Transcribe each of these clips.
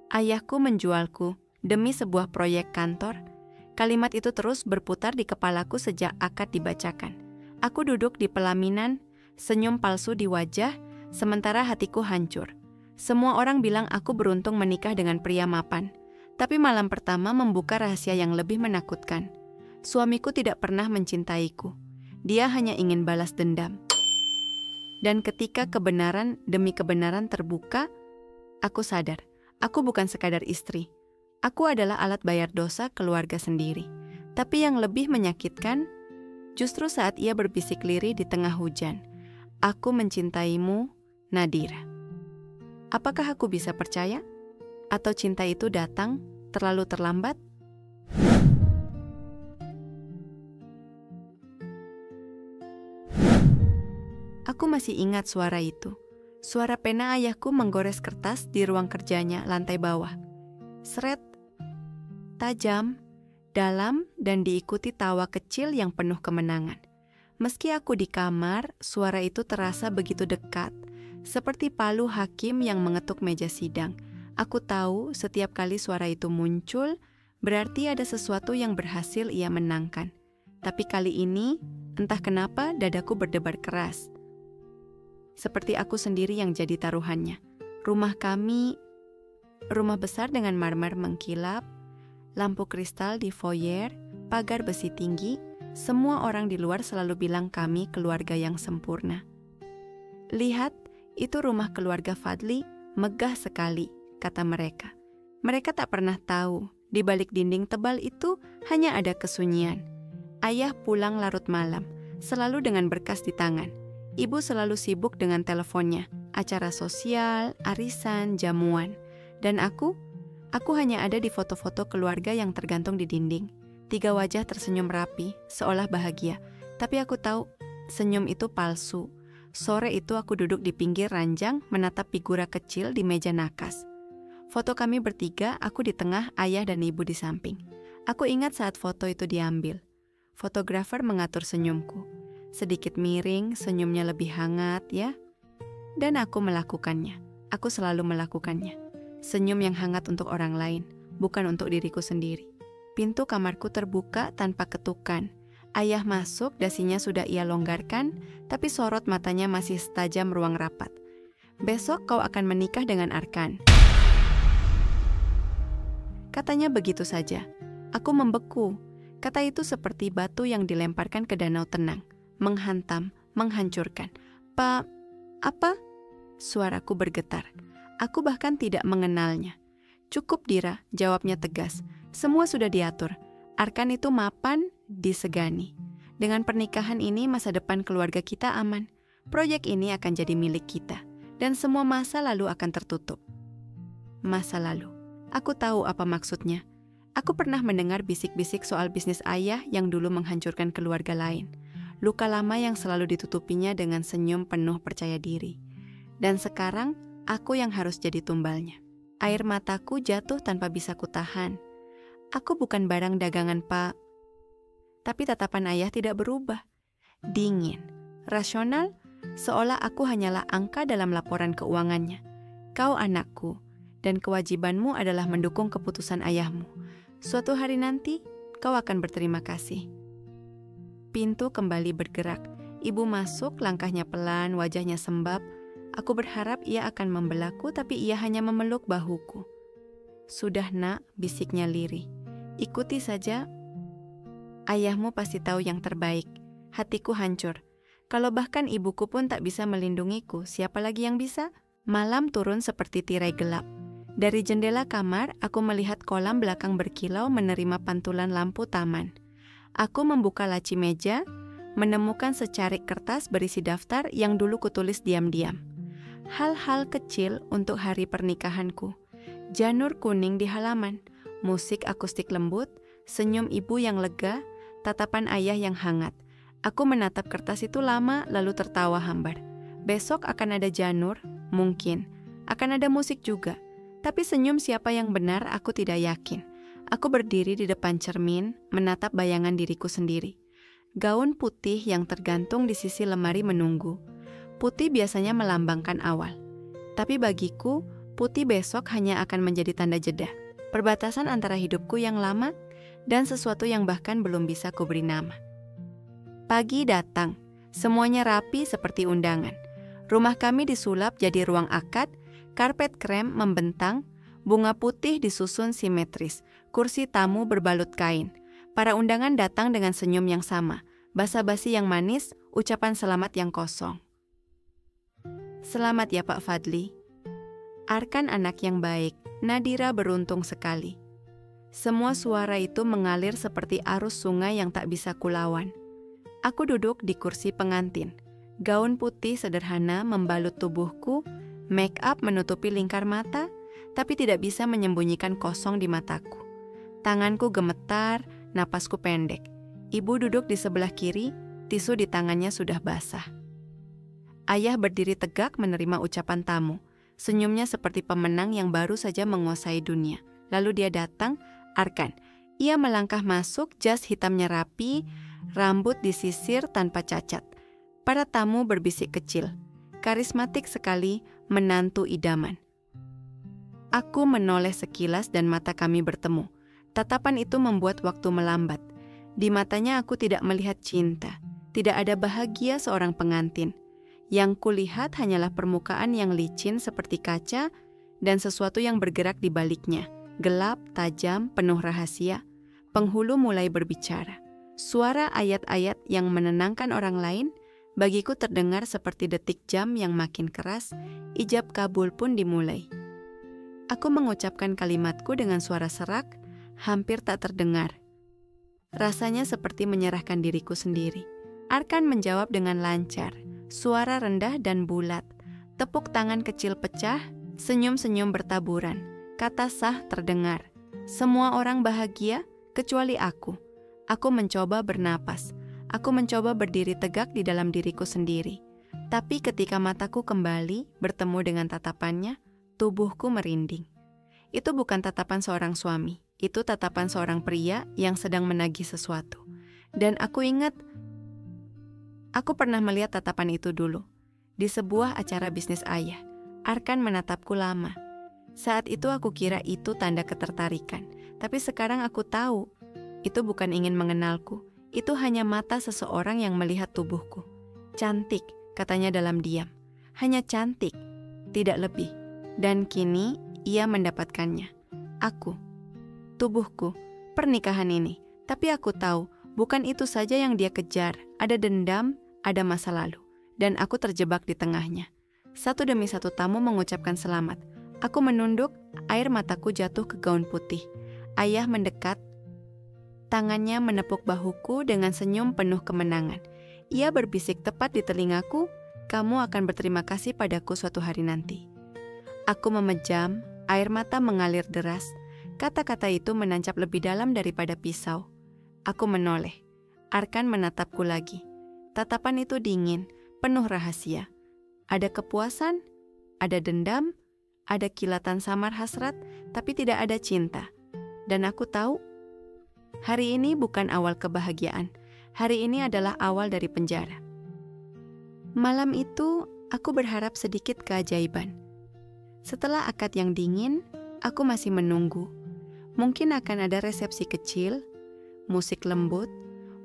Ayahku menjualku demi sebuah proyek kantor. Kalimat itu terus berputar di kepalaku sejak akad dibacakan. Aku duduk di pelaminan, senyum palsu di wajah, sementara hatiku hancur. Semua orang bilang aku beruntung menikah dengan pria mapan. Tapi malam pertama membuka rahasia yang lebih menakutkan. Suamiku tidak pernah mencintaiku. Dia hanya ingin balas dendam. Dan ketika kebenaran demi kebenaran terbuka, aku sadar, aku bukan sekadar istri. Aku adalah alat bayar dosa keluarga sendiri. Tapi yang lebih menyakitkan, justru saat ia berbisik lirih di tengah hujan. Aku mencintaimu, Nadira. Apakah aku bisa percaya? Atau cinta itu datang terlalu terlambat? Aku masih ingat suara itu. Suara pena ayahku menggores kertas di ruang kerjanya lantai bawah. Seret, tajam, dalam, dan diikuti tawa kecil yang penuh kemenangan. Meski aku di kamar, suara itu terasa begitu dekat, seperti palu hakim yang mengetuk meja sidang. Aku tahu setiap kali suara itu muncul, berarti ada sesuatu yang berhasil ia menangkan. Tapi kali ini, entah kenapa dadaku berdebar keras. Seperti aku sendiri yang jadi taruhannya. Rumah kami, rumah besar dengan marmer mengkilap, lampu kristal di foyer, pagar besi tinggi, semua orang di luar selalu bilang kami keluarga yang sempurna. Lihat, itu rumah keluarga Fadli, megah sekali, kata mereka. Mereka tak pernah tahu, di balik dinding tebal itu hanya ada kesunyian. Ayah pulang larut malam, selalu dengan berkas di tangan. Ibu selalu sibuk dengan teleponnya, acara sosial, arisan, jamuan. Dan aku hanya ada di foto-foto keluarga yang tergantung di dinding. 3 wajah tersenyum rapi, seolah bahagia. Tapi aku tahu, senyum itu palsu. Sore itu aku duduk di pinggir ranjang, menatap figura kecil di meja nakas. Foto kami bertiga, aku di tengah, ayah dan ibu di samping. Aku ingat saat foto itu diambil. Fotografer mengatur senyumku. Sedikit miring, senyumnya lebih hangat, ya. Dan aku melakukannya. Aku selalu melakukannya. Senyum yang hangat untuk orang lain, bukan untuk diriku sendiri. Pintu kamarku terbuka tanpa ketukan. Ayah masuk, dasinya sudah ia longgarkan, tapi sorot matanya masih setajam ruang rapat. Besok kau akan menikah dengan Arkan. Katanya begitu saja. Aku membeku. Kata itu seperti batu yang dilemparkan ke danau tenang. Menghantam, menghancurkan. Apa? Suaraku bergetar. Aku bahkan tidak mengenalnya. Cukup Dira, jawabnya tegas. Semua sudah diatur. Arkan itu mapan, disegani. Dengan pernikahan ini masa depan keluarga kita aman. Proyek ini akan jadi milik kita. Dan semua masa lalu akan tertutup. Masa lalu. Aku tahu apa maksudnya. Aku pernah mendengar bisik-bisik soal bisnis ayah yang dulu menghancurkan keluarga lain. Luka lama yang selalu ditutupinya dengan senyum penuh percaya diri. Dan sekarang, aku yang harus jadi tumbalnya. Air mataku jatuh tanpa bisa kutahan. Aku bukan barang dagangan, Pak. Tapi tatapan ayah tidak berubah. Dingin, rasional, seolah aku hanyalah angka dalam laporan keuangannya. Kau anakku, dan kewajibanmu adalah mendukung keputusan ayahmu. Suatu hari nanti, kau akan berterima kasih. Pintu kembali bergerak. Ibu masuk, langkahnya pelan, wajahnya sembab. Aku berharap ia akan membelaku, tapi ia hanya memeluk bahuku. Sudah nak, bisiknya lirih. Ikuti saja. Ayahmu pasti tahu yang terbaik. Hatiku hancur. Kalau bahkan ibuku pun tak bisa melindungiku, siapa lagi yang bisa? Malam turun seperti tirai gelap. Dari jendela kamar, aku melihat kolam belakang berkilau menerima pantulan lampu taman. Aku membuka laci meja, menemukan secarik kertas berisi daftar yang dulu kutulis diam-diam. Hal-hal kecil untuk hari pernikahanku. Janur kuning di halaman, musik akustik lembut, senyum ibu yang lega, tatapan ayah yang hangat. Aku menatap kertas itu lama lalu tertawa hambar. Besok akan ada janur, mungkin. Akan ada musik juga. Tapi senyum siapa yang benar aku tidak yakin. Aku berdiri di depan cermin, menatap bayangan diriku sendiri. Gaun putih yang tergantung di sisi lemari menunggu. Putih biasanya melambangkan awal. Tapi bagiku, Putih besok hanya akan menjadi tanda jeda, perbatasan antara hidupku yang lama dan sesuatu yang bahkan belum bisa kuberi nama. Pagi datang, semuanya rapi seperti undangan. Rumah kami disulap jadi ruang akad, karpet krem membentang, bunga putih disusun simetris, kursi tamu berbalut kain. Para undangan datang dengan senyum yang sama, basa-basi yang manis, ucapan selamat yang kosong. Selamat ya Pak Fadli. Arkan anak yang baik, Nadira beruntung sekali. Semua suara itu mengalir seperti arus sungai yang tak bisa kulawan. Aku duduk di kursi pengantin. Gaun putih sederhana membalut tubuhku, make up menutupi lingkar mata, tapi tidak bisa menyembunyikan kosong di mataku. Tanganku gemetar, napasku pendek. Ibu duduk di sebelah kiri, tisu di tangannya sudah basah. Ayah berdiri tegak menerima ucapan tamu. Senyumnya seperti pemenang yang baru saja menguasai dunia. Lalu dia datang, Arkan. Ia melangkah masuk, jas hitamnya rapi, rambut disisir tanpa cacat. Para tamu berbisik kecil. Karismatik sekali, menantu idaman. Aku menoleh sekilas dan mata kami bertemu. Tatapan itu membuat waktu melambat. Di matanya aku tidak melihat cinta. Tidak ada bahagia seorang pengantin. Yang kulihat hanyalah permukaan yang licin seperti kaca dan sesuatu yang bergerak di baliknya. Gelap, tajam, penuh rahasia. Penghulu mulai berbicara. Suara ayat-ayat yang menenangkan orang lain bagiku terdengar seperti detik jam yang makin keras. Ijab kabul pun dimulai. Aku mengucapkan kalimatku dengan suara serak, hampir tak terdengar. Rasanya seperti menyerahkan diriku sendiri. Arkan menjawab dengan lancar. Suara rendah dan bulat, tepuk tangan kecil pecah, senyum-senyum bertaburan. Kata sah terdengar. Semua orang bahagia, kecuali aku. Aku mencoba bernapas. Aku mencoba berdiri tegak di dalam diriku sendiri. Tapi ketika mataku kembali bertemu dengan tatapannya, tubuhku merinding. Itu bukan tatapan seorang suami. Itu tatapan seorang pria yang sedang menagih sesuatu. Dan aku ingat, aku pernah melihat tatapan itu dulu, di sebuah acara bisnis ayah. Arkan menatapku lama. Saat itu aku kira itu tanda ketertarikan. Tapi sekarang aku tahu, itu bukan ingin mengenalku. Itu hanya mata seseorang yang melihat tubuhku. Cantik, katanya dalam diam. Hanya cantik, tidak lebih. Dan kini, ia mendapatkannya. Aku, tubuhku, pernikahan ini. Tapi aku tahu, bukan itu saja yang dia kejar. Ada dendam, ada masa lalu. Dan aku terjebak di tengahnya. Satu demi satu tamu mengucapkan selamat. Aku menunduk, air mataku jatuh ke gaun putih. Ayah mendekat, tangannya menepuk bahuku dengan senyum penuh kemenangan. Ia berbisik tepat di telingaku, kamu akan berterima kasih padaku suatu hari nanti. Aku memejam, air mata mengalir deras. Kata-kata itu menancap lebih dalam daripada pisau. Aku menoleh. Arkan menatapku lagi. Tatapan itu dingin, penuh rahasia. Ada kepuasan, ada dendam, ada kilatan samar hasrat, tapi tidak ada cinta. Dan aku tahu, hari ini bukan awal kebahagiaan. Hari ini adalah awal dari penjara. Malam itu, aku berharap sedikit keajaiban. Setelah akad yang dingin, aku masih menunggu. Mungkin akan ada resepsi kecil, musik lembut,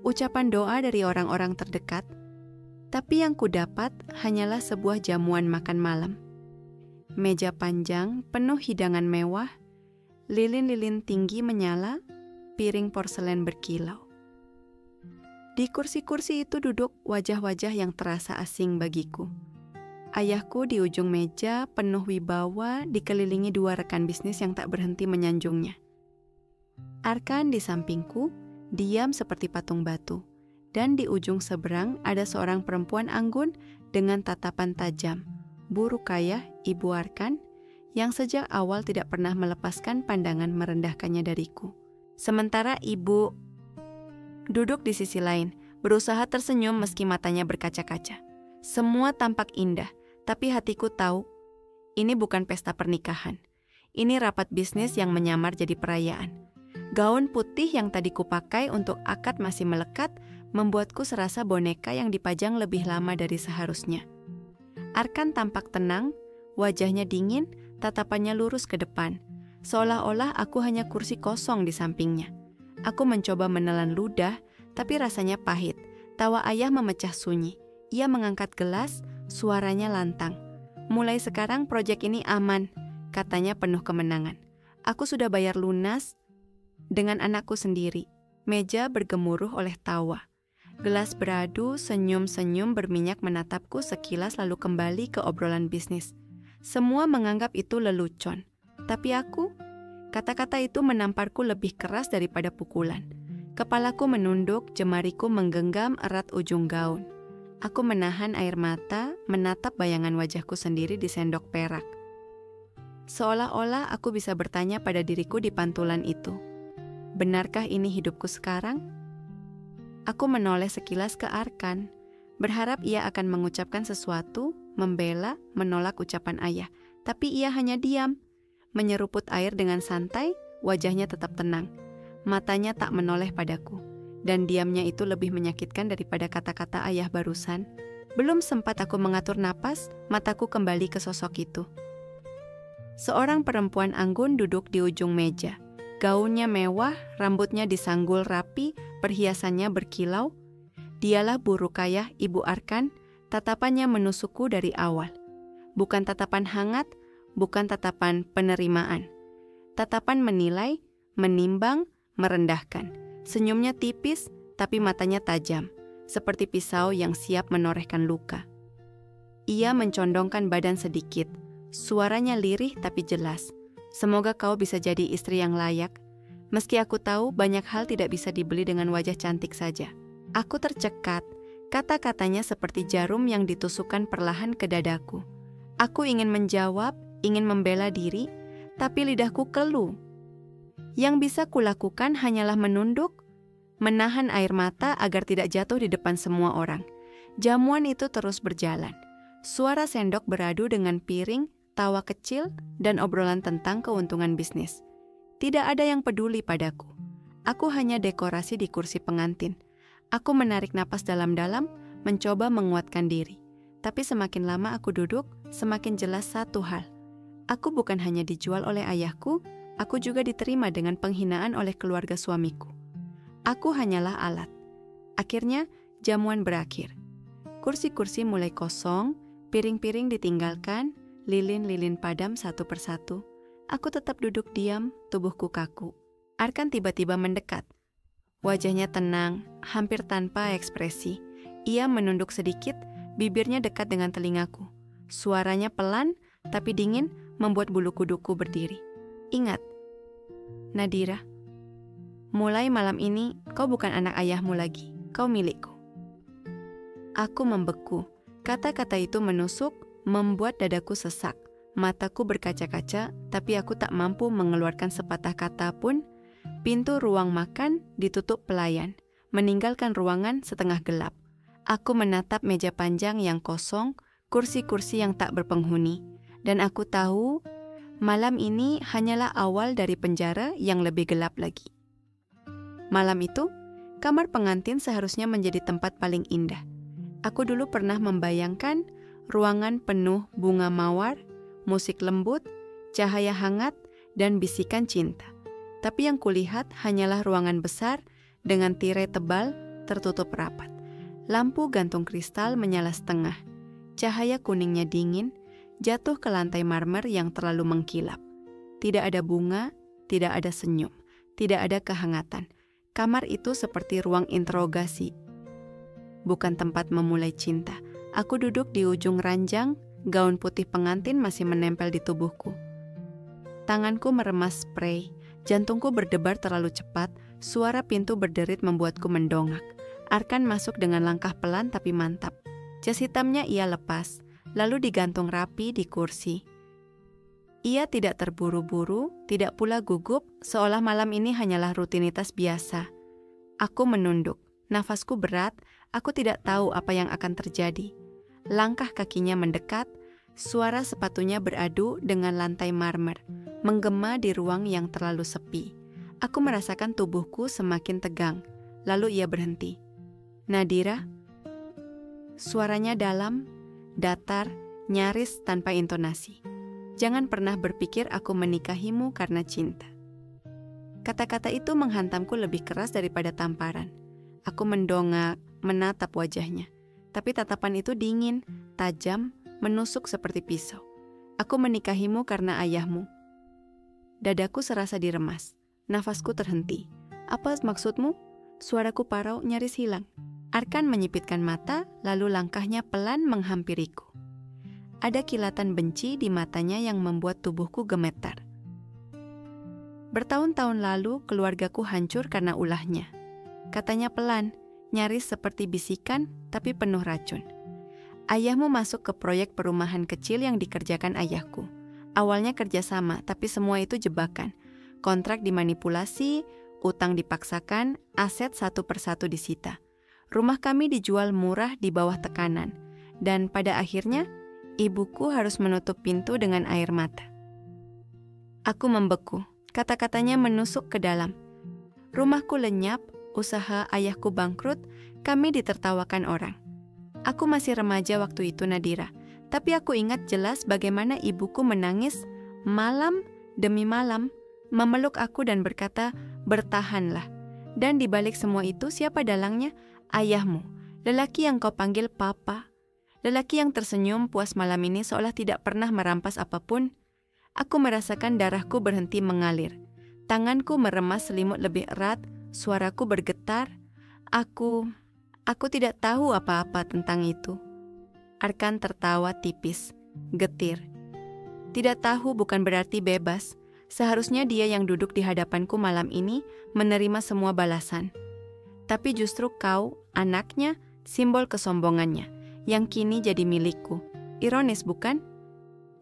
ucapan doa dari orang-orang terdekat. Tapi yang kudapat hanyalah sebuah jamuan makan malam. Meja panjang, penuh hidangan mewah, lilin-lilin tinggi menyala, piring porselen berkilau. Di kursi-kursi itu duduk wajah-wajah yang terasa asing bagiku. Ayahku di ujung meja, penuh wibawa, dikelilingi dua rekan bisnis yang tak berhenti menyanjungnya. Arkan di sampingku, diam seperti patung batu. Dan di ujung seberang ada seorang perempuan anggun dengan tatapan tajam. Bu Rukayah, ibu Arkan, yang sejak awal tidak pernah melepaskan pandangan merendahkannya dariku. Sementara ibu duduk di sisi lain, berusaha tersenyum meski matanya berkaca-kaca. Semua tampak indah, tapi hatiku tahu, ini bukan pesta pernikahan. Ini rapat bisnis yang menyamar jadi perayaan. Gaun putih yang tadi kupakai untuk akad masih melekat, membuatku serasa boneka yang dipajang lebih lama dari seharusnya. Arkan tampak tenang, wajahnya dingin, Tatapannya lurus ke depan, seolah-olah aku hanya kursi kosong di sampingnya. Aku mencoba menelan ludah, tapi rasanya pahit. Tawa ayah memecah sunyi. Ia mengangkat gelas, suaranya lantang. "Mulai sekarang proyek ini aman," katanya penuh kemenangan. "Aku sudah bayar lunas dengan anakku sendiri." Meja bergemuruh oleh tawa. Gelas beradu, senyum-senyum berminyak menatapku sekilas lalu kembali ke obrolan bisnis. Semua menganggap itu lelucon. Tapi aku, kata-kata itu menamparku lebih keras daripada pukulan. Kepalaku menunduk, jemariku menggenggam erat ujung gaun. Aku menahan air mata, menatap bayangan wajahku sendiri di sendok perak. Seolah-olah aku bisa bertanya pada diriku di pantulan itu. Benarkah ini hidupku sekarang? Aku menoleh sekilas ke Arkan, berharap ia akan mengucapkan sesuatu, membela, menolak ucapan ayah. Tapi ia hanya diam, menyeruput air dengan santai, wajahnya tetap tenang. Matanya tak menoleh padaku, dan diamnya itu lebih menyakitkan daripada kata-kata ayah barusan. Belum sempat aku mengatur napas, mataku kembali ke sosok itu. Seorang perempuan anggun duduk di ujung meja. Gaunnya mewah, rambutnya disanggul rapi, perhiasannya berkilau. Dialah Bu Rukayah, Ibu Arkan. Tatapannya menusukku dari awal. Bukan tatapan hangat, bukan tatapan penerimaan. Tatapan menilai, menimbang, merendahkan. Senyumnya tipis, tapi matanya tajam, seperti pisau yang siap menorehkan luka. Ia mencondongkan badan sedikit. Suaranya lirih tapi jelas. "Semoga kau bisa jadi istri yang layak. Meski aku tahu banyak hal tidak bisa dibeli dengan wajah cantik saja." Aku tercekat. Kata-katanya seperti jarum yang ditusukkan perlahan ke dadaku. Aku ingin menjawab, ingin membela diri, tapi lidahku keluh. Yang bisa kulakukan hanyalah menunduk, menahan air mata agar tidak jatuh di depan semua orang. Jamuan itu terus berjalan. Suara sendok beradu dengan piring, tawa kecil, dan obrolan tentang keuntungan bisnis. Tidak ada yang peduli padaku. Aku hanya dekorasi di kursi pengantin. Aku menarik napas dalam-dalam, mencoba menguatkan diri. Tapi semakin lama aku duduk, semakin jelas satu hal. Aku bukan hanya dijual oleh ayahku, aku juga diterima dengan penghinaan oleh keluarga suamiku. Aku hanyalah alat. Akhirnya, jamuan berakhir. Kursi-kursi mulai kosong, piring-piring ditinggalkan, lilin-lilin padam satu persatu. Aku tetap duduk diam, tubuhku kaku. Arkan tiba-tiba mendekat. Wajahnya tenang, hampir tanpa ekspresi. Ia menunduk sedikit, bibirnya dekat dengan telingaku. Suaranya pelan, tapi dingin, membuat bulu kuduku berdiri. "Ingat, Nadira, mulai malam ini kau bukan anak ayahmu lagi, kau milikku." Aku membeku. Kata-kata itu menusuk, membuat dadaku sesak. Mataku berkaca-kaca, tapi aku tak mampu mengeluarkan sepatah kata pun. Pintu ruang makan ditutup pelayan, meninggalkan ruangan setengah gelap. Aku menatap meja panjang yang kosong, kursi-kursi yang tak berpenghuni. Dan aku tahu, malam ini hanyalah awal dari penjara yang lebih gelap lagi. Malam itu, kamar pengantin seharusnya menjadi tempat paling indah. Aku dulu pernah membayangkan ruangan penuh bunga mawar, musik lembut, cahaya hangat, dan bisikan cinta. Tapi yang kulihat hanyalah ruangan besar dengan tirai tebal tertutup rapat. Lampu gantung kristal menyala setengah. Cahaya kuningnya dingin, jatuh ke lantai marmer yang terlalu mengkilap. Tidak ada bunga, tidak ada senyum, tidak ada kehangatan. Kamar itu seperti ruang interogasi, bukan tempat memulai cinta. Aku duduk di ujung ranjang, gaun putih pengantin masih menempel di tubuhku. Tanganku meremas spray, jantungku berdebar terlalu cepat, suara pintu berderit membuatku mendongak. Arkan masuk dengan langkah pelan tapi mantap. Jas hitamnya ia lepas, lalu digantung rapi di kursi. Ia tidak terburu-buru, tidak pula gugup, seolah malam ini hanyalah rutinitas biasa. Aku menunduk, nafasku berat, aku tidak tahu apa yang akan terjadi. Langkah kakinya mendekat, suara sepatunya beradu dengan lantai marmer, menggema di ruang yang terlalu sepi. Aku merasakan tubuhku semakin tegang, lalu ia berhenti. "Nadira?" Suaranya dalam, datar, nyaris tanpa intonasi. Jangan pernah berpikir aku menikahimu karena cinta. Kata-kata itu menghantamku lebih keras daripada tamparan. Aku mendongak, menatap wajahnya. Tapi tatapan itu dingin, tajam, menusuk seperti pisau. Aku menikahimu karena ayahmu. Dadaku serasa diremas. Nafasku terhenti. Apa maksudmu? Suaraku parau nyaris hilang. Arkan menyipitkan mata, lalu langkahnya pelan menghampiriku. Ada kilatan benci di matanya yang membuat tubuhku gemetar. Bertahun-tahun lalu keluargaku hancur karena ulahnya. Katanya pelan, nyaris seperti bisikan tapi penuh racun. Ayahmu masuk ke proyek perumahan kecil yang dikerjakan ayahku. Awalnya kerjasama, tapi semua itu jebakan. Kontrak dimanipulasi, utang dipaksakan, aset satu persatu disita. Rumah kami dijual murah di bawah tekanan. Dan pada akhirnya, ibuku harus menutup pintu dengan air mata. Aku membeku, kata-katanya menusuk ke dalam. Rumahku lenyap, usaha ayahku bangkrut, kami ditertawakan orang. Aku masih remaja waktu itu, Nadira, tapi aku ingat jelas bagaimana ibuku menangis malam demi malam, memeluk aku dan berkata, "Bertahanlah." Dan di balik semua itu, siapa dalangnya? Ayahmu, lelaki yang kau panggil papa. Lelaki yang tersenyum puas malam ini seolah tidak pernah merampas apapun. Aku merasakan darahku berhenti mengalir. Tanganku meremas selimut lebih erat, suaraku bergetar. Aku tidak tahu apa-apa tentang itu. Arkan tertawa tipis, getir. Tidak tahu bukan berarti bebas. Seharusnya dia yang duduk di hadapanku malam ini menerima semua balasan. Tapi justru kau, anaknya, simbol kesombongannya, yang kini jadi milikku. Ironis bukan?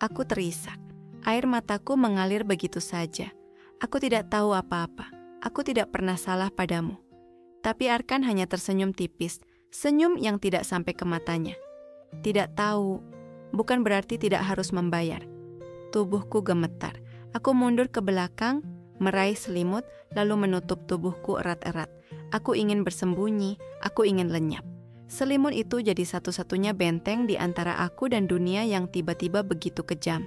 Aku terisak. Air mataku mengalir begitu saja. Aku tidak tahu apa-apa. Aku tidak pernah salah padamu. Tapi Arkan hanya tersenyum tipis, senyum yang tidak sampai ke matanya. Tidak tahu, bukan berarti tidak harus membayar. Tubuhku gemetar. Aku mundur ke belakang, meraih selimut, lalu menutup tubuhku erat-erat. Aku ingin bersembunyi, aku ingin lenyap. Selimut itu jadi satu-satunya benteng di antara aku dan dunia yang tiba-tiba begitu kejam.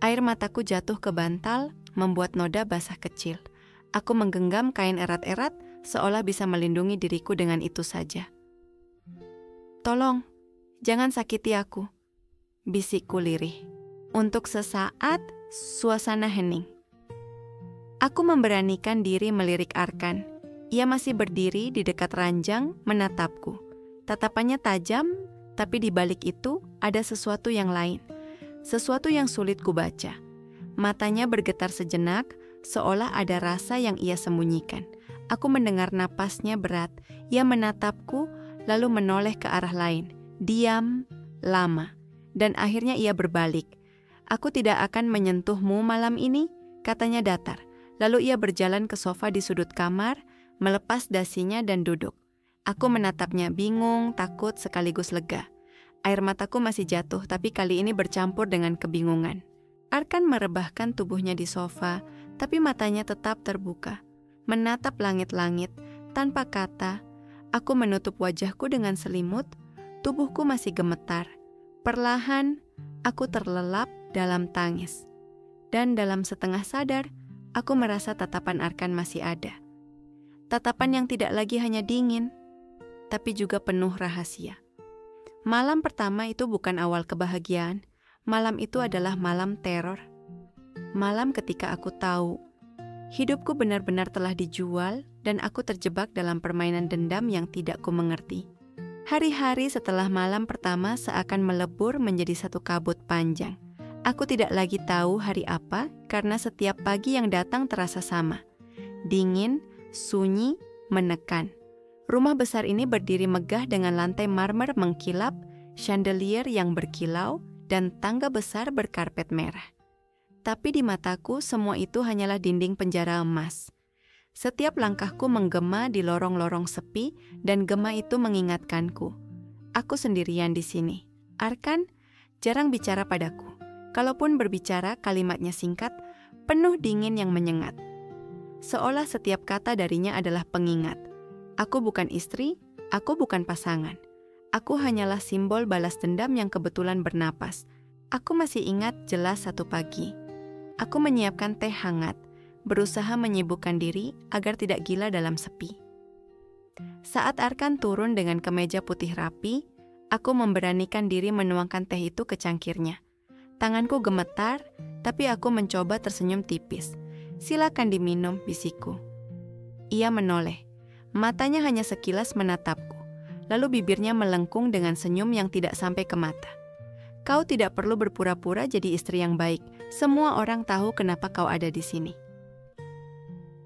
Air mataku jatuh ke bantal, membuat noda basah kecil. Aku menggenggam kain erat-erat, seolah bisa melindungi diriku dengan itu saja. "Tolong, jangan sakiti aku," bisikku lirih. Untuk sesaat, suasana hening. Aku memberanikan diri melirik Arkan. Ia masih berdiri di dekat ranjang, menatapku. Tatapannya tajam, tapi di balik itu ada sesuatu yang lain. Sesuatu yang sulit kubaca. Matanya bergetar sejenak, seolah ada rasa yang ia sembunyikan. Aku mendengar napasnya berat. Ia menatapku, lalu menoleh ke arah lain. Diam, lama. Dan akhirnya ia berbalik. "Aku tidak akan menyentuhmu malam ini," katanya datar. Lalu ia berjalan ke sofa di sudut kamar, melepas dasinya dan duduk. Aku menatapnya bingung, takut, sekaligus lega. Air mataku masih jatuh, tapi kali ini bercampur dengan kebingungan. Arkan merebahkan tubuhnya di sofa, tapi matanya tetap terbuka. Menatap langit-langit, tanpa kata. Aku menutup wajahku dengan selimut, tubuhku masih gemetar. Perlahan, aku terlelap dalam tangis. Dan dalam setengah sadar, aku merasa tatapan Arkan masih ada. Tatapan yang tidak lagi hanya dingin, tapi juga penuh rahasia. Malam pertama itu bukan awal kebahagiaan. Malam itu adalah malam teror. Malam ketika aku tahu hidupku benar-benar telah dijual dan aku terjebak dalam permainan dendam yang tidak ku mengerti. Hari-hari setelah malam pertama seakan melebur menjadi satu kabut panjang. Aku tidak lagi tahu hari apa karena setiap pagi yang datang terasa sama. Dingin, sunyi, menekan. Rumah besar ini berdiri megah dengan lantai marmer mengkilap, chandelier yang berkilau, dan tangga besar berkarpet merah. Tapi di mataku semua itu hanyalah dinding penjara emas. Setiap langkahku menggema di lorong-lorong sepi dan gema itu mengingatkanku. Aku sendirian di sini. Arkan jarang bicara padaku. Kalaupun berbicara, kalimatnya singkat, penuh dingin yang menyengat. Seolah setiap kata darinya adalah pengingat. Aku bukan istri, aku bukan pasangan. Aku hanyalah simbol balas dendam yang kebetulan bernapas. Aku masih ingat jelas satu pagi. Aku menyiapkan teh hangat, berusaha menyibukkan diri agar tidak gila dalam sepi. Saat Arkan turun dengan kemeja putih rapi, aku memberanikan diri menuangkan teh itu ke cangkirnya. Tanganku gemetar, tapi aku mencoba tersenyum tipis. "Silakan diminum," bisikku. Ia menoleh. Matanya hanya sekilas menatapku. Lalu bibirnya melengkung dengan senyum yang tidak sampai ke mata. "Kau tidak perlu berpura-pura jadi istri yang baik. Semua orang tahu kenapa kau ada di sini."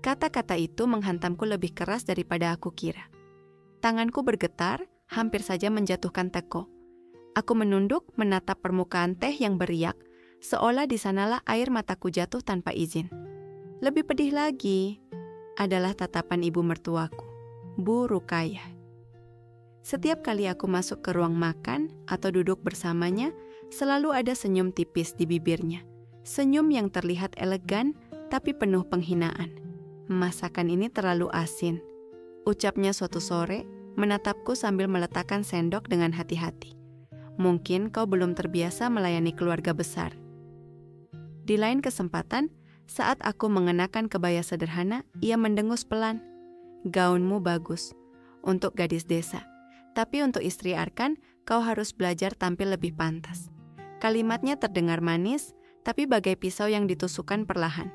Kata-kata itu menghantamku lebih keras daripada aku kira. Tanganku bergetar, hampir saja menjatuhkan teko. Aku menunduk menatap permukaan teh yang beriak, seolah di sanalah air mataku jatuh tanpa izin. Lebih pedih lagi adalah tatapan ibu mertuaku, Bu Rukayah. Setiap kali aku masuk ke ruang makan atau duduk bersamanya, selalu ada senyum tipis di bibirnya. Senyum yang terlihat elegan tapi penuh penghinaan. "Masakan ini terlalu asin," ucapnya suatu sore, menatapku sambil meletakkan sendok dengan hati-hati. "Mungkin kau belum terbiasa melayani keluarga besar." Di lain kesempatan, saat aku mengenakan kebaya sederhana, ia mendengus pelan. "Gaunmu bagus untuk gadis desa, tapi untuk istri Arkan, kau harus belajar tampil lebih pantas." Kalimatnya terdengar manis, tapi bagai pisau yang ditusukkan perlahan.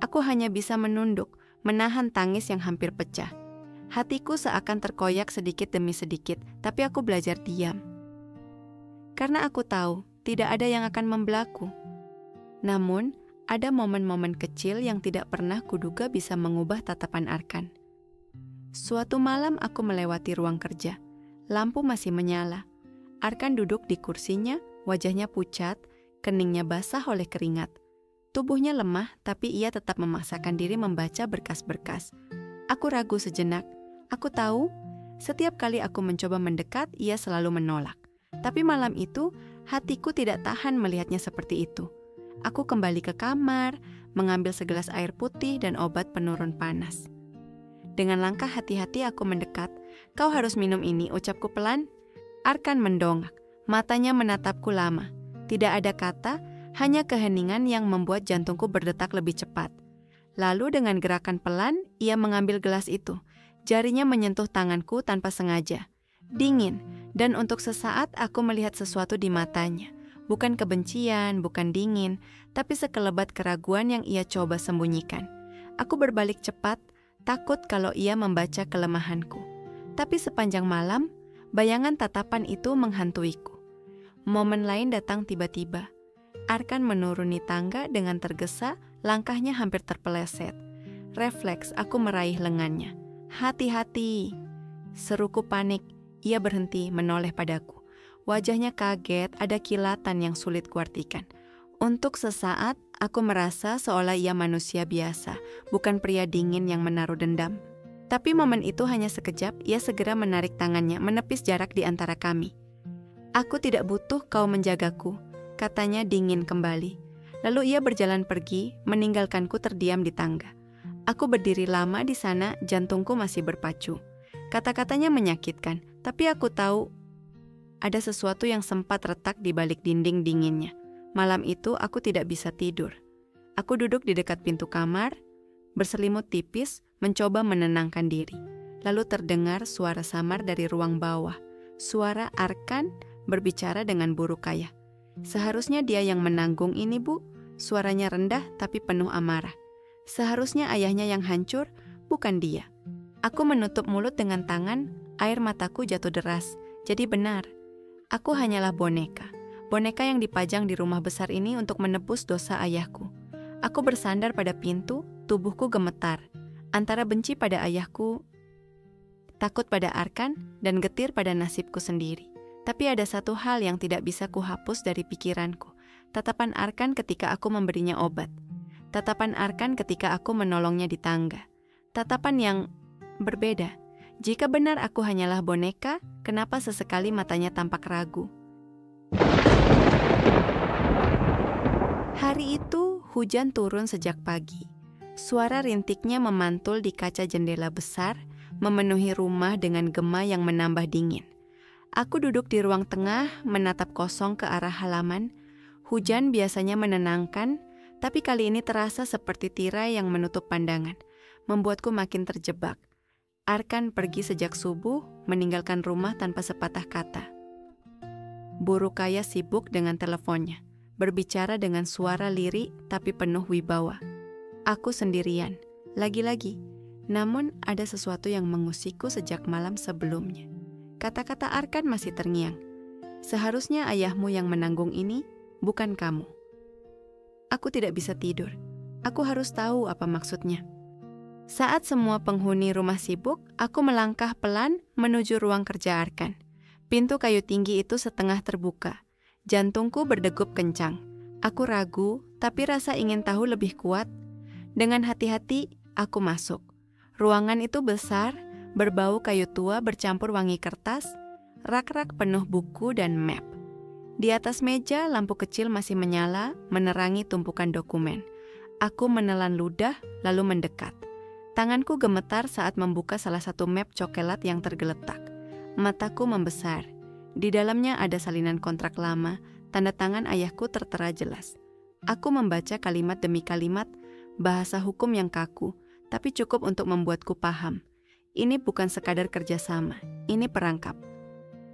Aku hanya bisa menunduk, menahan tangis yang hampir pecah. Hatiku seakan terkoyak sedikit demi sedikit, tapi aku belajar diam. Karena aku tahu, tidak ada yang akan membelaku. Namun, ada momen-momen kecil yang tidak pernah kuduga bisa mengubah tatapan Arkan. Suatu malam aku melewati ruang kerja. Lampu masih menyala. Arkan duduk di kursinya, wajahnya pucat, keningnya basah oleh keringat. Tubuhnya lemah, tapi ia tetap memaksakan diri membaca berkas-berkas. Aku ragu sejenak. Aku tahu, setiap kali aku mencoba mendekat, ia selalu menolak. Tapi malam itu, hatiku tidak tahan melihatnya seperti itu. Aku kembali ke kamar, mengambil segelas air putih dan obat penurun panas. Dengan langkah hati-hati aku mendekat. "Kau harus minum ini," ucapku pelan. Arkan mendongak, matanya menatapku lama. Tidak ada kata, hanya keheningan yang membuat jantungku berdetak lebih cepat. Lalu dengan gerakan pelan, ia mengambil gelas itu. Jarinya menyentuh tanganku tanpa sengaja. Dingin, dan untuk sesaat aku melihat sesuatu di matanya. Bukan kebencian, bukan dingin, tapi sekelebat keraguan yang ia coba sembunyikan. Aku berbalik cepat, takut kalau ia membaca kelemahanku. Tapi sepanjang malam, bayangan tatapan itu menghantuiku. Momen lain datang tiba-tiba. Arkan menuruni tangga dengan tergesa, langkahnya hampir terpeleset. Refleks aku meraih lengannya. "Hati-hati!" Seruku panik. Ia berhenti menoleh padaku. Wajahnya kaget, ada kilatan yang sulit kuartikan. Untuk sesaat, aku merasa seolah ia manusia biasa, bukan pria dingin yang menaruh dendam. Tapi momen itu hanya sekejap, ia segera menarik tangannya, menepis jarak di antara kami. "Aku tidak butuh kau menjagaku," katanya dingin kembali. Lalu ia berjalan pergi, meninggalkanku terdiam di tangga. Aku berdiri lama di sana, jantungku masih berpacu. Kata-katanya menyakitkan, tapi aku tahu ada sesuatu yang sempat retak di balik dinding dinginnya. Malam itu aku tidak bisa tidur. Aku duduk di dekat pintu kamar, berselimut tipis, mencoba menenangkan diri. Lalu terdengar suara samar dari ruang bawah. Suara Arkan berbicara dengan Bu Rukayah. "Seharusnya dia yang menanggung ini, Bu." Suaranya rendah tapi penuh amarah. Seharusnya ayahnya yang hancur, bukan dia. Aku menutup mulut dengan tangan, air mataku jatuh deras. Jadi benar, aku hanyalah boneka. Boneka yang dipajang di rumah besar ini untuk menebus dosa ayahku. Aku bersandar pada pintu, tubuhku gemetar. Antara benci pada ayahku, takut pada Arkan, dan getir pada nasibku sendiri. Tapi ada satu hal yang tidak bisa kuhapus dari pikiranku. Tatapan Arkan ketika aku memberinya obat. Tatapan Arkan ketika aku menolongnya di tangga. Tatapan yang berbeda. Jika benar aku hanyalah boneka, kenapa sesekali matanya tampak ragu? Hari itu hujan turun sejak pagi. Suara rintiknya memantul di kaca jendela besar, memenuhi rumah dengan gema yang menambah dingin. Aku duduk di ruang tengah, menatap kosong ke arah halaman. Hujan biasanya menenangkan, tapi kali ini terasa seperti tirai yang menutup pandangan, membuatku makin terjebak. Arkan pergi sejak subuh, meninggalkan rumah tanpa sepatah kata. Buruh kaya sibuk dengan teleponnya, berbicara dengan suara lirik tapi penuh wibawa. Aku sendirian, lagi-lagi. Namun ada sesuatu yang mengusikku sejak malam sebelumnya. Kata-kata Arkan masih terngiang. Seharusnya ayahmu yang menanggung ini, bukan kamu. Aku tidak bisa tidur. Aku harus tahu apa maksudnya. Saat semua penghuni rumah sibuk, aku melangkah pelan menuju ruang kerja Arkan. Pintu kayu tinggi itu setengah terbuka. Jantungku berdegup kencang. Aku ragu, tapi rasa ingin tahu lebih kuat. Dengan hati-hati, aku masuk. Ruangan itu besar, berbau kayu tua bercampur wangi kertas, rak-rak penuh buku dan map. Di atas meja, lampu kecil masih menyala, menerangi tumpukan dokumen. Aku menelan ludah, lalu mendekat. Tanganku gemetar saat membuka salah satu map coklat yang tergeletak. Mataku membesar. Di dalamnya ada salinan kontrak lama, tanda tangan ayahku tertera jelas. Aku membaca kalimat demi kalimat, bahasa hukum yang kaku, tapi cukup untuk membuatku paham. Ini bukan sekadar kerjasama, ini perangkap.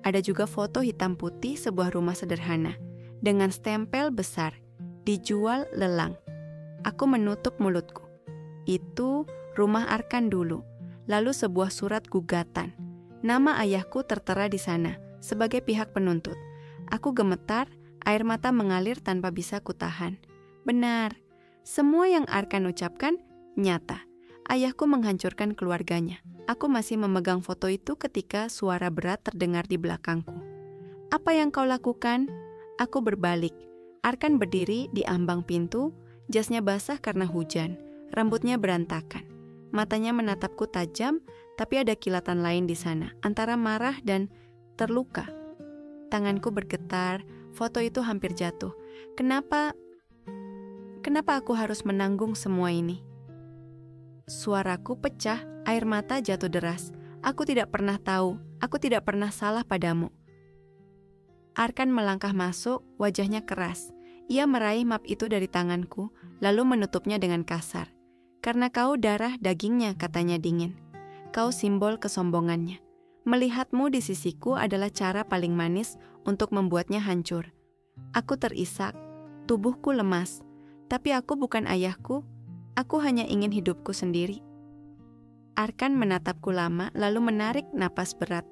Ada juga foto hitam putih sebuah rumah sederhana, dengan stempel besar, dijual lelang. Aku menutup mulutku. Itu rumah Arkan dulu, lalu sebuah surat gugatan. Nama ayahku tertera di sana, sebagai pihak penuntut. Aku gemetar, air mata mengalir tanpa bisa kutahan. Benar, semua yang Arkan ucapkan nyata. Ayahku menghancurkan keluarganya. Aku masih memegang foto itu ketika suara berat terdengar di belakangku. Apa yang kau lakukan? Aku berbalik. Arkan berdiri di ambang pintu, jasnya basah karena hujan, rambutnya berantakan. Matanya menatapku tajam, tapi ada kilatan lain di sana, antara marah dan terluka. Tanganku bergetar, foto itu hampir jatuh. Kenapa aku harus menanggung semua ini? Suaraku pecah, air mata jatuh deras. Aku tidak pernah tahu, aku tidak pernah salah padamu. Arkan melangkah masuk, wajahnya keras. Ia meraih map itu dari tanganku, lalu menutupnya dengan kasar. Karena kau darah dagingnya, katanya dingin. Kau simbol kesombongannya. Melihatmu di sisiku adalah cara paling manis untuk membuatnya hancur. Aku terisak, tubuhku lemas. Tapi aku bukan ayahku, aku hanya ingin hidupku sendiri. Arkan menatapku lama, lalu menarik napas berat.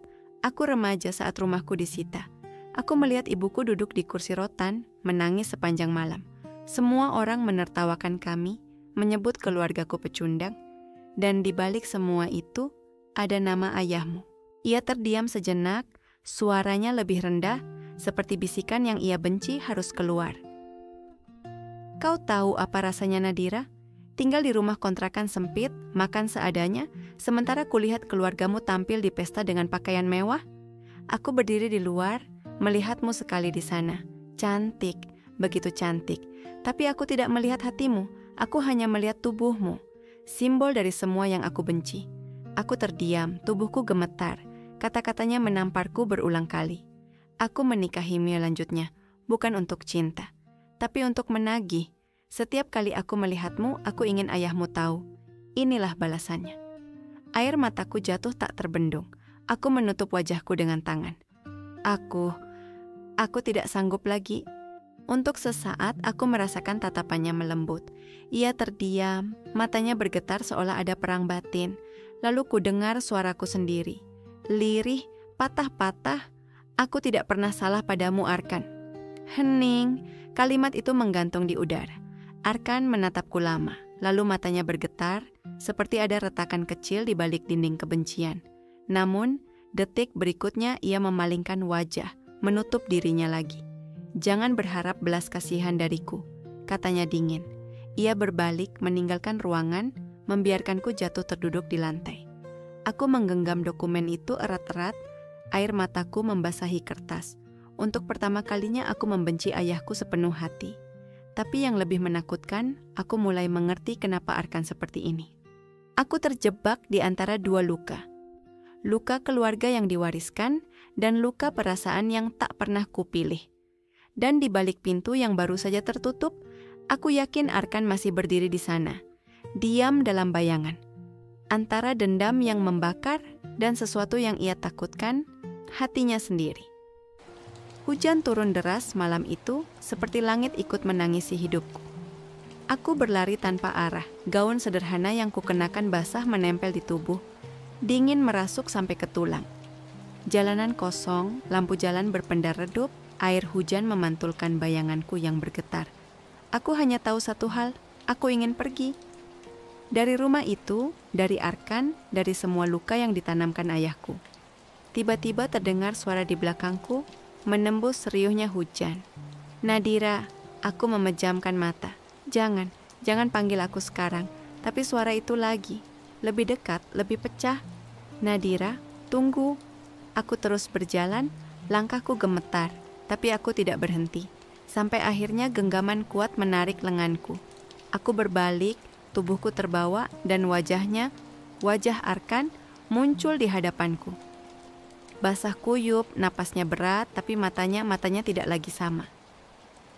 Aku remaja saat rumahku disita. Aku melihat ibuku duduk di kursi rotan, menangis sepanjang malam. Semua orang menertawakan kami, menyebut keluargaku pecundang, dan di balik semua itu ada nama ayahmu. Ia terdiam sejenak, suaranya lebih rendah, seperti bisikan yang ia benci harus keluar. Kau tahu apa rasanya, Nadira? Tinggal di rumah kontrakan sempit, makan seadanya, sementara kulihat keluargamu tampil di pesta dengan pakaian mewah. Aku berdiri di luar, melihatmu sekali di sana. Cantik, begitu cantik. Tapi aku tidak melihat hatimu, aku hanya melihat tubuhmu. Simbol dari semua yang aku benci. Aku terdiam, tubuhku gemetar. Kata-katanya menamparku berulang kali. Aku menikahimu, lanjutnya, bukan untuk cinta, tapi untuk menagih. Setiap kali aku melihatmu, aku ingin ayahmu tahu. Inilah balasannya. Air mataku jatuh tak terbendung. Aku menutup wajahku dengan tangan. Aku tidak sanggup lagi. Untuk sesaat, aku merasakan tatapannya melembut. Ia terdiam, matanya bergetar seolah ada perang batin. Lalu ku dengar suaraku sendiri. Lirih, patah-patah. Aku tidak pernah salah padamu, Arkan. Hening, kalimat itu menggantung di udara. Arkan menatapku lama, lalu matanya bergetar, seperti ada retakan kecil di balik dinding kebencian. Namun, detik berikutnya ia memalingkan wajah, menutup dirinya lagi. Jangan berharap belas kasihan dariku, katanya dingin. Ia berbalik, meninggalkan ruangan, membiarkanku jatuh terduduk di lantai. Aku menggenggam dokumen itu erat-erat, air mataku membasahi kertas. Untuk pertama kalinya aku membenci ayahku sepenuh hati. Tapi yang lebih menakutkan, aku mulai mengerti kenapa Arkan seperti ini. Aku terjebak di antara dua luka. Luka keluarga yang diwariskan dan luka perasaan yang tak pernah kupilih. Dan di balik pintu yang baru saja tertutup, aku yakin Arkan masih berdiri di sana, diam dalam bayangan. Antara dendam yang membakar dan sesuatu yang ia takutkan, hatinya sendiri. Hujan turun deras malam itu, seperti langit ikut menangisi hidupku. Aku berlari tanpa arah, gaun sederhana yang kukenakan basah menempel di tubuh, dingin merasuk sampai ke tulang. Jalanan kosong, lampu jalan berpendar redup, air hujan memantulkan bayanganku yang bergetar. Aku hanya tahu satu hal, aku ingin pergi. Dari rumah itu, dari Arkan, dari semua luka yang ditanamkan ayahku. Tiba-tiba terdengar suara di belakangku, menembus riuhnya hujan. Nadira, aku memejamkan mata. Jangan panggil aku sekarang. Tapi suara itu lagi, lebih dekat, lebih pecah. Nadira, tunggu. Aku terus berjalan, langkahku gemetar, tapi aku tidak berhenti. Sampai akhirnya genggaman kuat menarik lenganku. Aku berbalik, tubuhku terbawa, dan wajah Arkan, muncul di hadapanku. Basah kuyup, napasnya berat, tapi matanya tidak lagi sama.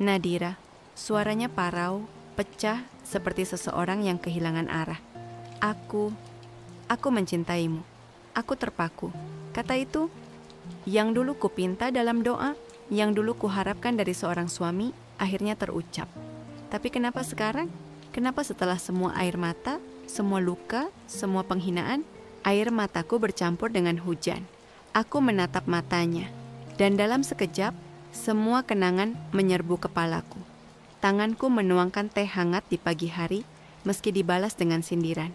Nadira, suaranya parau, pecah seperti seseorang yang kehilangan arah. Aku mencintaimu. Aku terpaku. Kata itu, yang dulu kupinta dalam doa, yang dulu kuharapkan dari seorang suami, akhirnya terucap. Tapi kenapa sekarang? Kenapa setelah semua air mata, semua luka, semua penghinaan, air mataku bercampur dengan hujan? Aku menatap matanya, dan dalam sekejap, semua kenangan menyerbu kepalaku. Tanganku menuangkan teh hangat di pagi hari, meski dibalas dengan sindiran.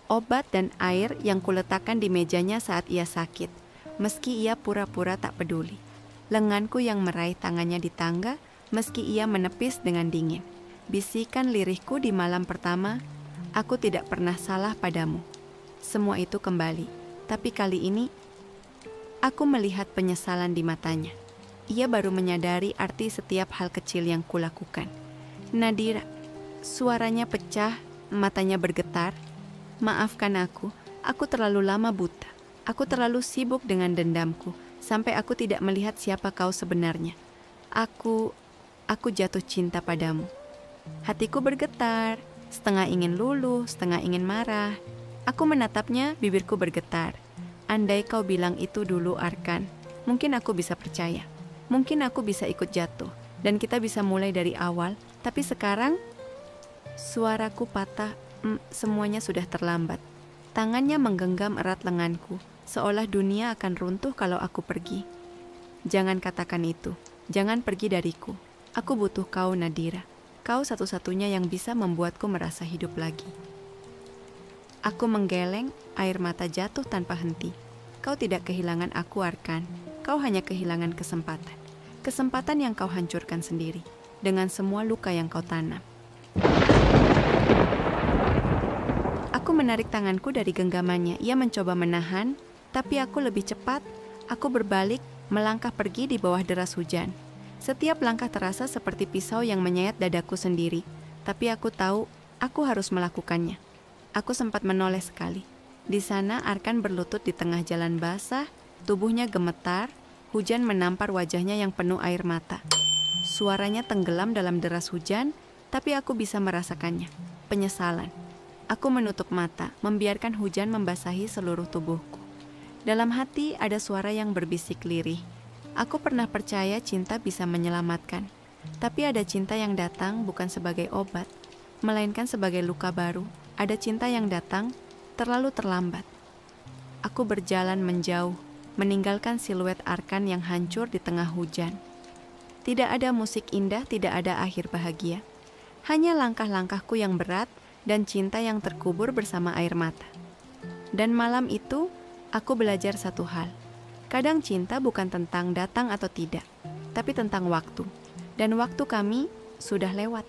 Obat dan air yang kuletakkan di mejanya saat ia sakit, meski ia pura-pura tak peduli. Lenganku yang meraih tangannya di tangga, meski ia menepis dengan dingin. Bisikan lirihku di malam pertama, aku tidak pernah salah padamu. Semua itu kembali, tapi kali ini, aku melihat penyesalan di matanya. Ia baru menyadari arti setiap hal kecil yang kulakukan. Nadira, suaranya pecah, matanya bergetar. Maafkan aku terlalu lama buta. Aku terlalu sibuk dengan dendamku, sampai aku tidak melihat siapa kau sebenarnya. Aku jatuh cinta padamu. Hatiku bergetar, setengah ingin luluh, setengah ingin marah. Aku menatapnya, bibirku bergetar. Andai kau bilang itu dulu, Arkan, mungkin aku bisa percaya. Mungkin aku bisa ikut jatuh, dan kita bisa mulai dari awal. Tapi sekarang, suaraku patah, semuanya sudah terlambat. Tangannya menggenggam erat lenganku, seolah dunia akan runtuh kalau aku pergi. Jangan katakan itu, jangan pergi dariku. Aku butuh kau, Nadira. Kau satu-satunya yang bisa membuatku merasa hidup lagi. Aku menggeleng, air mata jatuh tanpa henti. Kau tidak kehilangan aku, Arkan. Kau hanya kehilangan kesempatan. Kesempatan yang kau hancurkan sendiri, dengan semua luka yang kau tanam. Aku menarik tanganku dari genggamannya. Ia mencoba menahan, tapi aku lebih cepat. Aku berbalik, melangkah pergi di bawah deras hujan. Setiap langkah terasa seperti pisau yang menyayat dadaku sendiri. Tapi aku tahu, aku harus melakukannya. Aku sempat menoleh sekali. Di sana Arkan berlutut di tengah jalan basah, tubuhnya gemetar, hujan menampar wajahnya yang penuh air mata. Suaranya tenggelam dalam deras hujan, tapi aku bisa merasakannya. Penyesalan. Aku menutup mata, membiarkan hujan membasahi seluruh tubuhku. Dalam hati ada suara yang berbisik lirih. Aku pernah percaya cinta bisa menyelamatkan. Tapi ada cinta yang datang bukan sebagai obat, melainkan sebagai luka baru. Ada cinta yang datang terlalu terlambat. Aku berjalan menjauh, meninggalkan siluet Arkan yang hancur di tengah hujan. Tidak ada musik indah, tidak ada akhir bahagia. Hanya langkah-langkahku yang berat dan cinta yang terkubur bersama air mata. Dan malam itu, aku belajar satu hal. Kadang cinta bukan tentang datang atau tidak, tapi tentang waktu. Dan waktu kami sudah lewat.